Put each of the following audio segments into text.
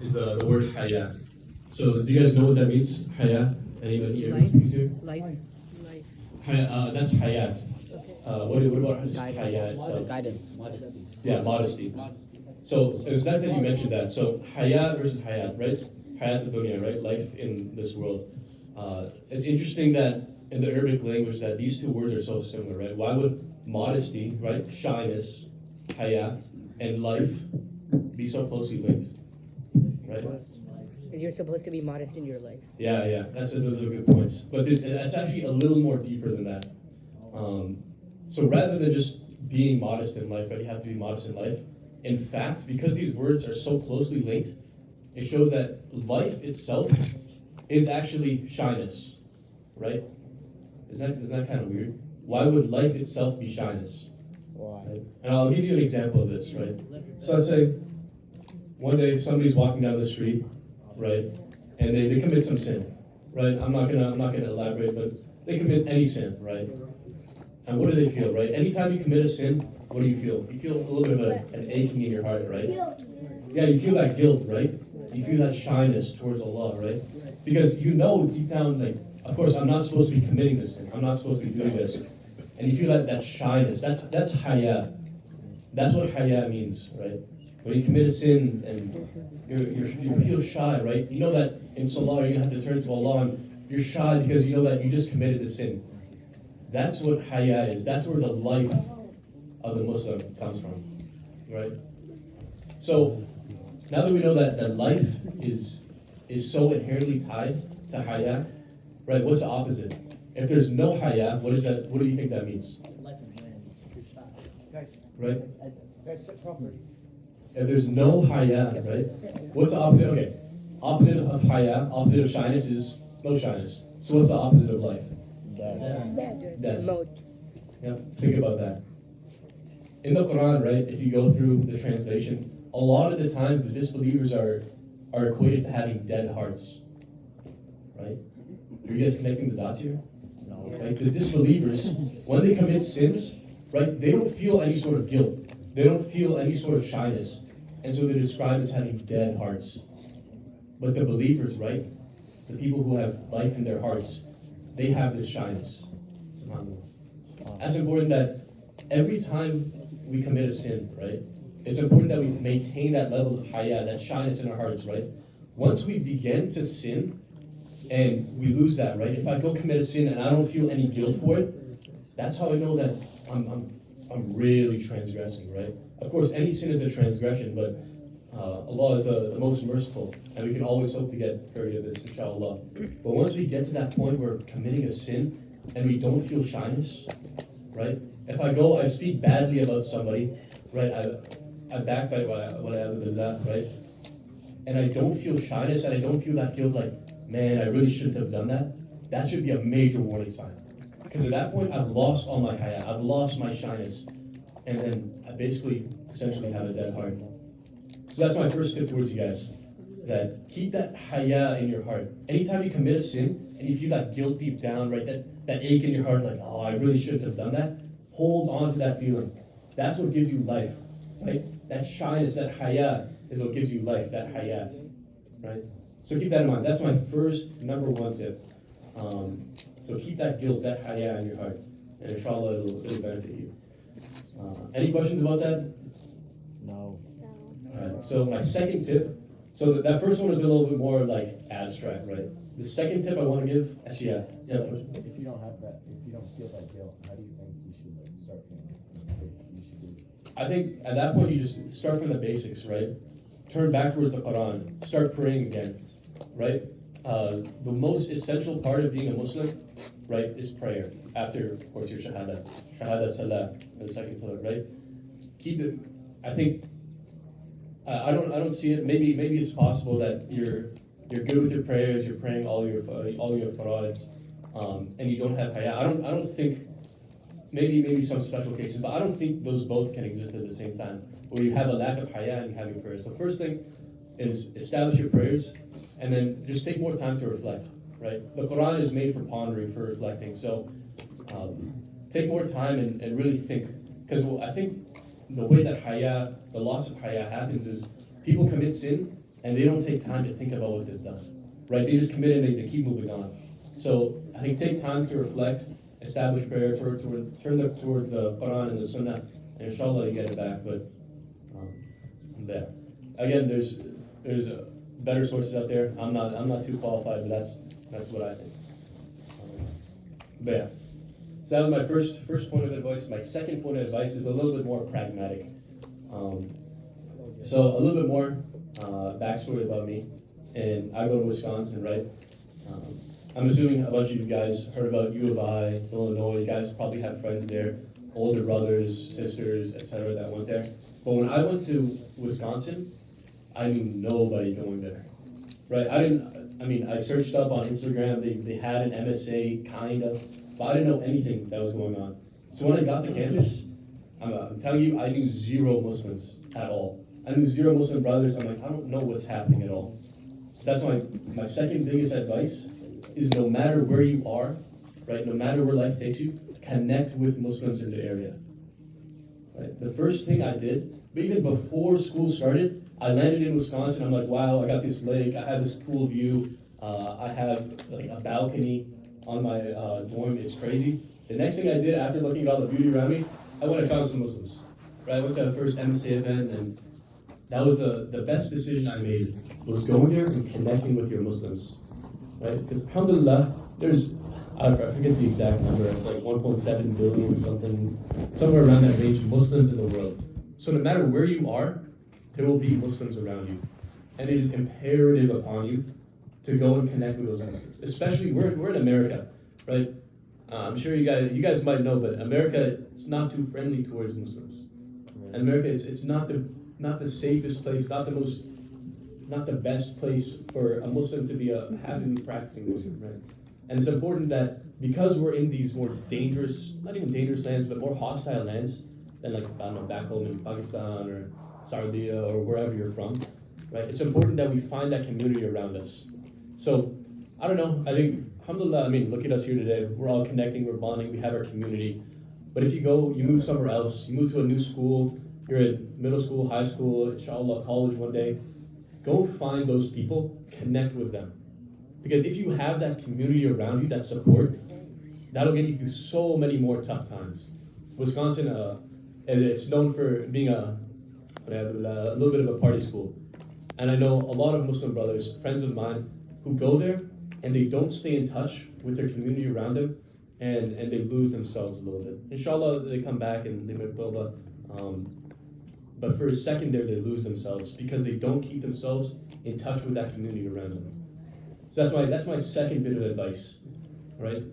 is the word Haya. So do you guys know what that means? Haya? Anybody here Life. speaks here? Life. Life. Haya, that's Hayat. Okay. What about just Haya itself? Guidance, modesty. Yeah, modesty. So it's nice that you mentioned that. So Hayat versus Hayat, right? Hayat dunya, right? Life in this world. It's interesting that in the Arabic language that these two words are so similar, right? Why would modesty, right, shyness, Haya, and life be so closely linked, right? You're supposed to be modest in your life. Yeah, those are good points. But it's actually a little more deeper than that. So rather than just being modest in life, right, you have to be modest in life. In fact, because these words are so closely linked, it shows that life itself is actually shyness, right? Isn't that kind of weird? Why would life itself be shyness? Why? Right? And I'll give you an example of this, right? So let's say one day somebody's walking down the street, right, and they commit some sin, right? I'm not gonna elaborate, but they commit any sin, right? And what do they feel, right? Anytime you commit a sin, what do you feel? You feel a little bit of an aching in your heart, right? Yeah, you feel that guilt, right? You feel that shyness towards Allah, right? Because you know deep down, like, of course, I'm not supposed to be committing this sin. I'm not supposed to be doing this. And you feel that shyness. That's Haya. That's what Haya means, right? When you commit a sin and you feel shy, right? You know that in Salah you have to turn to Allah and you're shy because you know that you just committed the sin. That's what Haya is. That's where the life of the Muslim comes from, right? So now that we know that life is so inherently tied to Haya, right? What's the opposite? If there's no Haya, what is that? What do you think that means? Right? That's the property. If there's no Haya, right? What's the opposite? Okay, opposite of Haya, opposite of shyness is no shyness. So what's the opposite of life? Death. Mode. Yeah, think about that. In the Quran, right, if you go through the translation, a lot of the times the disbelievers are equated to having dead hearts. Right? Are you guys connecting the dots here? No. Like the disbelievers, when they commit sins, right, they don't feel any sort of guilt. They don't feel any sort of shyness. And so they're described as having dead hearts. But the believers, right, the people who have life in their hearts, they have this shyness. SubhanAllah. That's important that every time we commit a sin, right, it's important that we maintain that level of Haya, that shyness in our hearts, right? Once we begin to sin and we lose that, right? If I go commit a sin and I don't feel any guilt for it, that's how I know that I'm really transgressing, right? Of course, any sin is a transgression, but Allah is the most merciful, and we can always hope to get forgiveness, inshallah. But once we get to that point where we're committing a sin and we don't feel shyness, right? If I speak badly about somebody, right? I backbite, right? And I don't feel shyness and I don't feel that guilt, like, man, I really shouldn't have done that. That should be a major warning sign. Because at that point, I've lost all my Haya, I've lost my shyness, and then I basically essentially have a dead heart. So that's my first tip towards you guys, that keep that Haya in your heart. Anytime you commit a sin and you feel that guilt deep down, right, that ache in your heart, like, oh, I really shouldn't have done that, hold on to that feeling. That's what gives you life, right? That shyness, that Haya is what gives you life, that Hayat, right? So keep that in mind. That's my first, number one tip. So keep that guilt, that Haya in your heart, and inshallah it'll benefit you. Any questions about that? No. All right, so my second tip, so that first one is a little bit more like abstract, right? The second tip I want to give, actually, yeah. If you don't have that, if you don't feel that guilt, how do you think you should start feeling? You should do? I think at that point you just start from the basics, right? Turn back towards the Quran, start praying again, right? The most essential part of being a Muslim, right, is prayer. After, of course, your Shahada Salah, the second pillar, right? Keep it. I think I don't see it. Maybe it's possible that you're good with your prayers. You're praying all your faraids, and you don't have Haya. I don't think. Maybe some special cases, but I don't think those both can exist at the same time. Where you have a lack of Haya and you have your prayers. So first thing is establish your prayers, and then just take more time to reflect. Right? The Quran is made for pondering, for reflecting. So take more time and really think, because I think the way that Haya, the loss of Haya happens is people commit sin and they don't take time to think about what they've done, right? They just commit and they keep moving on. So I think take time to reflect, establish prayer, turn them towards the Quran and the Sunnah, and inshallah you get it back. But there, again, there's better sources out there. I'm not too qualified, but that's what I think. But yeah, so that was my first point of advice. My second point of advice is a little bit more pragmatic. So a little bit more backstory about me. And I go to Wisconsin, right? I'm assuming a bunch of you guys heard about U of I, Illinois. You guys probably have friends there, older brothers, sisters, etc. that went there. But when I went to Wisconsin, I knew nobody going there, right? I searched up on Instagram. They had an MSA, kind of, but I didn't know anything that was going on. So when I got to campus, I'm telling you, I knew zero Muslims at all. I knew zero Muslim brothers. I'm like, I don't know what's happening at all. So that's my second biggest advice is no matter where you are, right, no matter where life takes you, connect with Muslims in the area. Right? The first thing I did, even before school started, I landed in Wisconsin. I'm like, wow, I got this lake. I have this cool view. I have like a balcony on my dorm. It's crazy. The next thing I did after looking at all the beauty around me, I went and found some Muslims. Right? I went to the first MSA event, and that was the best decision I made, was going there and connecting with your Muslims. Right? Because alhamdulillah, there's, I forget the exact number, it's like 1.7 billion something, somewhere around that range, Muslims in the world. So no matter where you are, there will be Muslims around you. And it is imperative upon you to go and connect with those Muslims. Especially, we're in America, right? I'm sure you guys might know, but America is not too friendly towards Muslims. And America, it's not the safest place, not the best place for a Muslim to be a happily practicing Muslim, right? And it's important that because we're in these more dangerous, not even dangerous lands, but more hostile lands than like, I don't know, back home in Pakistan or Saudi or wherever you're from, right? It's important that we find that community around us. So, I don't know, I think, alhamdulillah, look at us here today. We're all connecting, we're bonding, we have our community. But if you move somewhere else, you move to a new school, you're in middle school, high school, inshallah, college one day, go find those people, connect with them. Because if you have that community around you, that support, that'll get you through so many more tough times. Wisconsin, it's known for being a little bit of a party school. And I know a lot of Muslim brothers, friends of mine, who go there and they don't stay in touch with their community around them, and they lose themselves a little bit. Inshallah, they come back and they make tawbah. But for a second there, they lose themselves because they don't keep themselves in touch with that community around them. So that's my second bit of advice, right?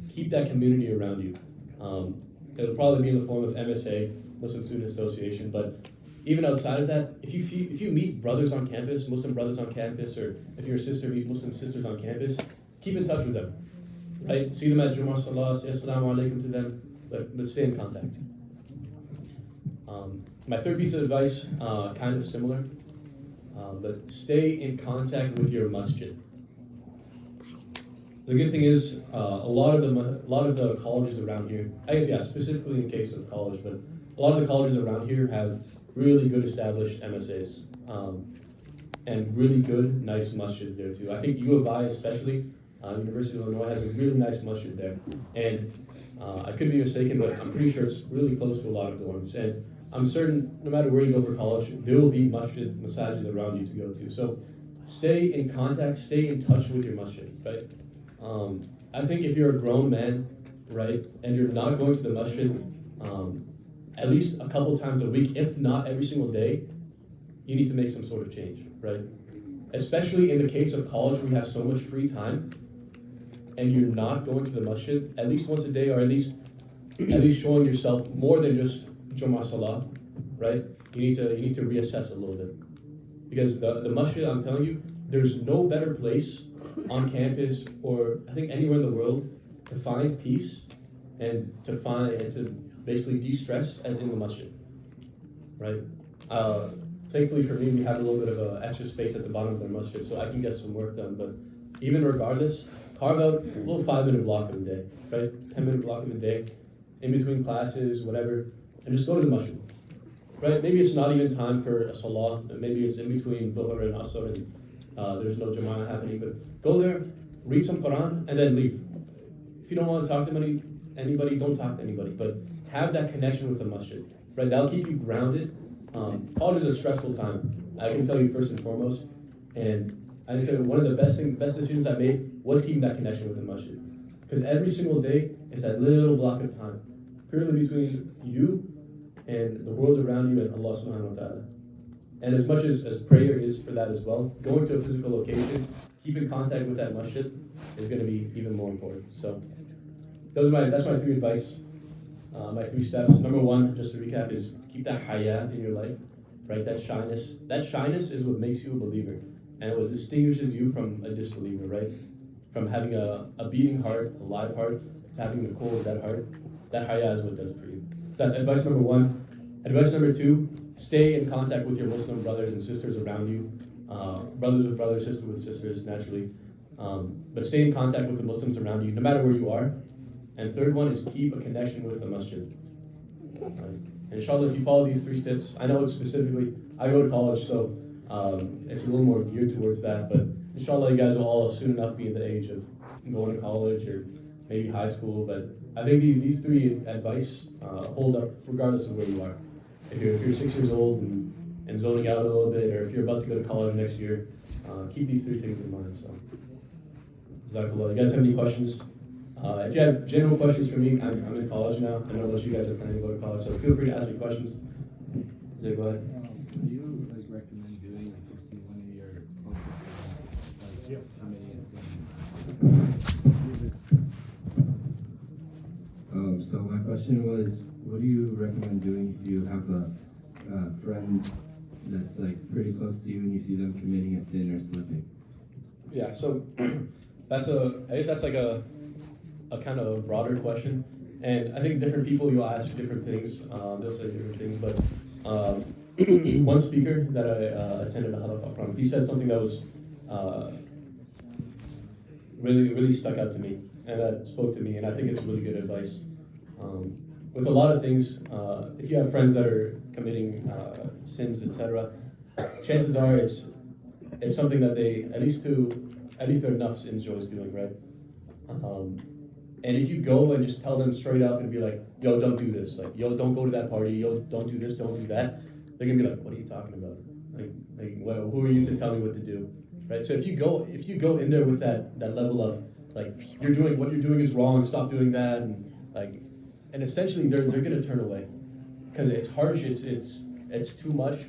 Keep that community around you. It'll probably be in the form of MSA, Muslim Student Association, but even outside of that, if you meet brothers on campus, Muslim brothers on campus, or if you're a sister, meet Muslim sisters on campus, keep in touch with them, right? See them at Jumu'ah Salah, say Assalamu alaikum to them, but stay in contact. My third piece of advice, kind of similar, but stay in contact with your masjid. The good thing is, a lot of the colleges around here, I guess, yeah, specifically in case of college, but a lot of the colleges around here have really good established MSAs, and really good, nice masjids there too. I think U of I especially, University of Illinois has a really nice masjid there. And I could be mistaken, but I'm pretty sure it's really close to a lot of dorms. And I'm certain no matter where you go for college, there will be masajid around you to go to. So stay in contact, stay in touch with your masjid, right? I think if you're a grown man, right, and you're not going to the masjid at least a couple times a week, if not every single day, you need to make some sort of change, right? Especially in the case of college, we have so much free time, and you're not going to the masjid at least once a day, or at least showing yourself more than just Jumu'ah Salah, right? You need to reassess a little bit, because the masjid, I'm telling you, there's no better place on campus or I think anywhere in the world to find peace and to basically de-stress as in the masjid, right? Thankfully for me, we have a little bit of extra space at the bottom of the masjid, so I can get some work done. But even regardless, carve out a little 5-minute block of the day, right? 10-minute block of the day, in between classes, whatever, and just go to the masjid, right? Maybe it's not even time for a salah, maybe it's in between dhuhr and asr, and there's no Jama'ah happening, but go there, read some Quran, and then leave. If you don't want to talk to anybody, don't talk to anybody, but have that connection with the masjid, right? That'll keep you grounded. College is a stressful time, I can tell you first and foremost, and I think that one of the best decisions I made was keeping that connection with the masjid. Because every single day is that little block of time, purely between you and the world around you and Allah subhanahu wa ta'ala. And as much as prayer is for that as well, going to a physical location, keep in contact with that masjid is going to be even more important. So that's my three advice, my three steps. Number one, just to recap, is keep that haya in your life, right? That shyness. That shyness is what makes you a believer, and what distinguishes you from a disbeliever, right? From having a beating heart, a live heart, to having the cold, dead heart. That haya is what does it for you. So that's advice number one. Advice number two, stay in contact with your Muslim brothers and sisters around you. Brothers with brothers, sisters with sisters, naturally. But stay in contact with the Muslims around you, no matter where you are. And third one is keep a connection with the masjid. And inshallah, if you follow these three steps, I know it's specifically, I go to college, so it's a little more geared towards that, but inshallah, you guys will all soon enough be at the age of going to college or maybe high school, but I think these three advice hold up regardless of where you are. If you're 6 years old and zoning out a little bit, or if you're about to go to college next year, keep these three things in mind. So, Jazakallah. You guys have any questions? If you have general questions for me, I'm in college now. I know most of you guys are planning to go to college, so feel free to ask me questions. Zay, go ahead. Do you recommend doing if you see one of your closest friends, committing a sin? So my question was, what do you recommend doing if you have a friend that's like pretty close to you and you see them committing a sin or slipping? Yeah, so I guess that's like a kind of broader question, and I think different people, you'll ask different things. They'll say different things, but one speaker that I attended a halaqah from, he said something that was really stuck out to me, and that spoke to me, and I think it's really good advice. With a lot of things, if you have friends that are committing sins, etc., chances are it's something that they, at least their nafs enjoys doing, right? And if you go and just tell them straight out and be like, yo, don't do this, like, yo, don't go to that party, yo, don't do this, don't do that, they're gonna be like, what are you talking about? Like well, who are you to tell me what to do, right? So if you go in there with that level of like, what you're doing is wrong, stop doing that, and essentially they're gonna turn away because it's harsh, it's too much.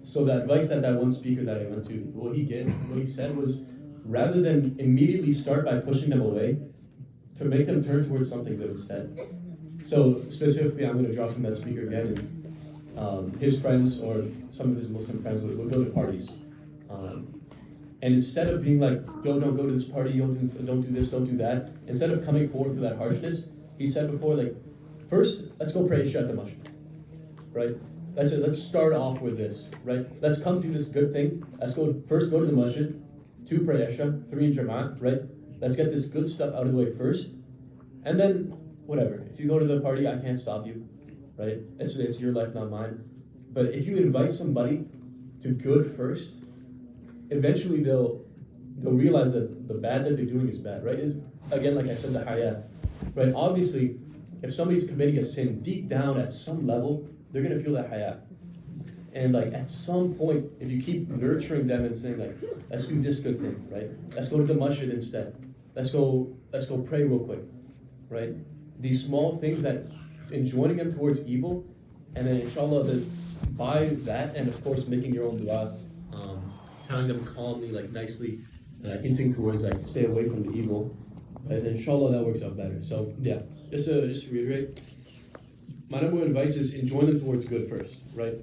So the advice that one speaker that I went to, what he said was, rather than immediately start by pushing them away, to make them turn towards something good instead. So specifically, I'm going to draw from that speaker again. And, his friends or some of his Muslim friends would go to parties. And instead of being like, yo, don't go to this party, yo, don't do this, don't do that, instead of coming forward for that harshness, he said before, like, first, let's go pray Isha at the masjid, right? Let's start off with this, right? Let's come do this good thing. Let's go to the masjid, 2 pray Isha, 3 in Jama'at, right? Let's get this good stuff out of the way first, and then whatever. If you go to the party, I can't stop you, right? It's your life, not mine. But if you invite somebody to good first, eventually they'll realize that the bad that they're doing is bad, right? It's, again, like I said, the haya, right? Obviously, if somebody's committing a sin deep down at some level, they're gonna feel that haya. And like at some point, if you keep nurturing them and saying like, let's do this good thing, right? Let's go to the masjid instead. Let's go pray real quick, right? These small things that enjoining them towards evil, and then inshallah by that, and of course making your own dua, telling them calmly, like nicely, hinting towards like stay away from the evil, and then inshallah that works out better. So yeah, just to reiterate, my number one advice is enjoin them towards good first, right?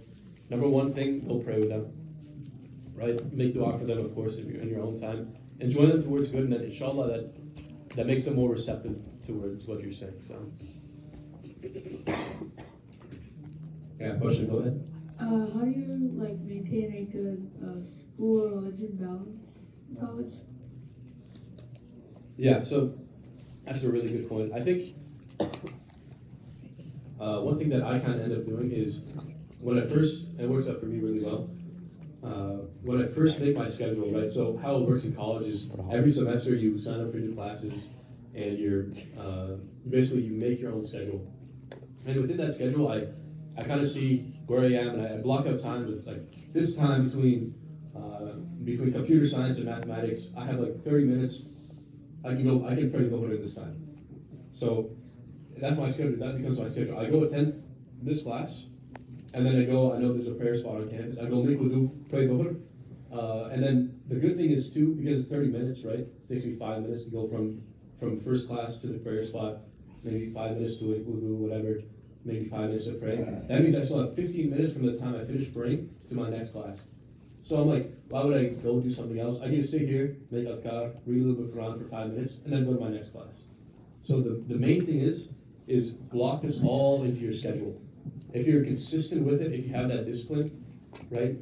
Number one thing, go pray with them, right? Make dua for them, of course, if you're in your own time. Enjoin them towards good, and then inshallah that makes them more receptive towards what you're saying. So, yeah, question, go ahead. How do you like maintain a good school religion balance in college? Yeah, so that's a really good point. I think one thing that I kind of end up doing is when it works out for me really well. when I first make my schedule, right? So how it works in college is every semester you sign up for new classes, and you're basically you make your own schedule. And within that schedule, I kind of see where I am, and I block out time with like this time between computer science and mathematics. I have like 30 minutes. I can pray the Lord at this time. So that's my schedule. That becomes my schedule. I go attend this class, and then I know there's a prayer spot on campus. I go make wudu, pray Dhuhr. And then the good thing is too, because it's 30 minutes, right? It takes me 5 minutes to go from first class to the prayer spot, maybe 5 minutes to make wudu, whatever, maybe 5 minutes to pray. That means I still have 15 minutes from the time I finish praying to my next class. So I'm like, why would I go do something else? I can just sit here, make adhkar, read a little bit of Quran for 5 minutes, and then go to my next class. So the main thing is block this all into your schedule. If you're consistent with it, if you have that discipline, right?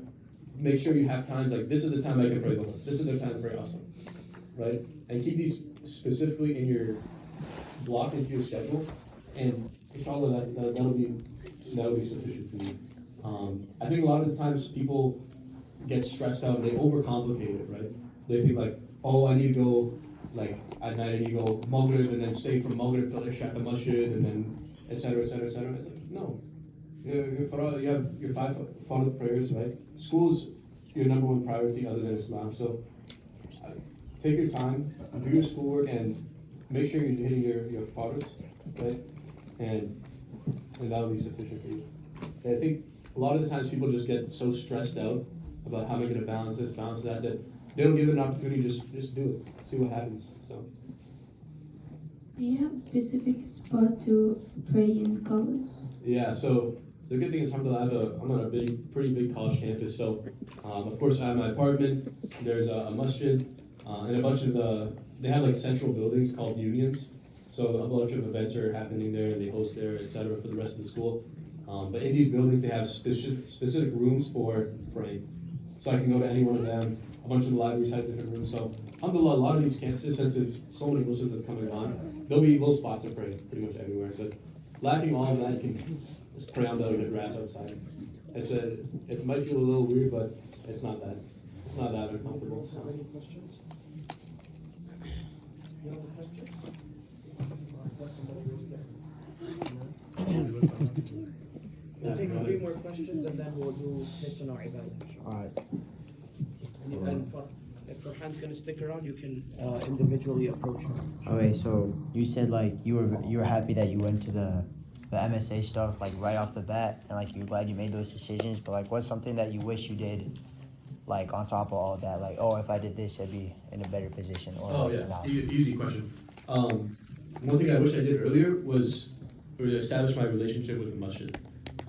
Make sure you have times like this is the time I can pray the Lord. This is the time to pray awesome, right? And keep these specifically in your block into your schedule, and inshallah that'll be sufficient for you. I think a lot of the times people get stressed out and they overcomplicate it, right? They think like, oh, I need to go like at night I need to go Maghrib and then stay from Maghrib till Isha at the masjid and then etc. etc. etc. It's like no. You have your 5 fard prayers, right? School's your number one priority other than Islam. So take your time, do your schoolwork, and make sure you're hitting your fards, right? And that'll be sufficient for you. And I think a lot of the times people just get so stressed out about how am I going to balance this, balance that they don't give it an opportunity. Just do it, see what happens. So. Do you have a specific spot to pray in college? Yeah, so the good thing is, alhamdulillah, I'm on a pretty big college campus. So, of course, I have my apartment. There's a masjid, and a bunch of they have like central buildings called unions. So a bunch of events are happening there, and they host there, etc. for the rest of the school. But in these buildings, they have specific rooms for praying. So I can go to any one of them. A bunch of the libraries have different rooms. So, alhamdulillah, a lot of these campuses, since so many Muslims have come and gone, there'll be little spots to pray pretty much everywhere. But lacking all of that, you can just pray on the grass outside. It might feel a little weird, but it's not that uncomfortable. So. Any questions? You have a question? We'll take 3 more questions and then we'll do Nitsan or Ibadah. Alright. And if Farhan's gonna stick around, you can individually approach him. Okay, so you said like you were happy that you went to the MSA stuff like right off the bat, and like you're glad you made those decisions. But like, what's something that you wish you did, like on top of all that? Like, oh, if I did this, I'd be in a better position. Or Oh yeah, easy question. One thing I wish I did earlier was establish my relationship with the masjid.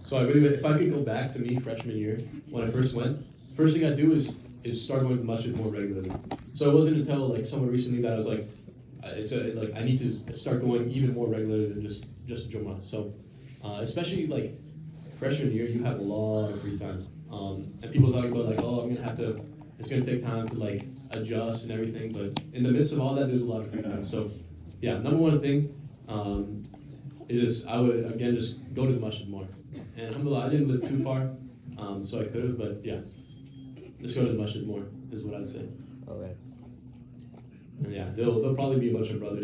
So if I could go back to me freshman year when I first went, first thing I'd do is start going to the masjid more regularly. So it wasn't until like somewhat recently that I was like, I need to start going even more regularly than just Jummah. So especially like freshman year, you have a lot of free time. And people talk about like, oh, it's gonna take time to like adjust and everything. But in the midst of all that, there's a lot of free time. So yeah, number one thing is I would again just go to the masjid more. And alhamdulillah, I didn't live too far, so I could have, but yeah, just go to the masjid more is what I'd say. Okay. And yeah, there'll probably be a bunch of brothers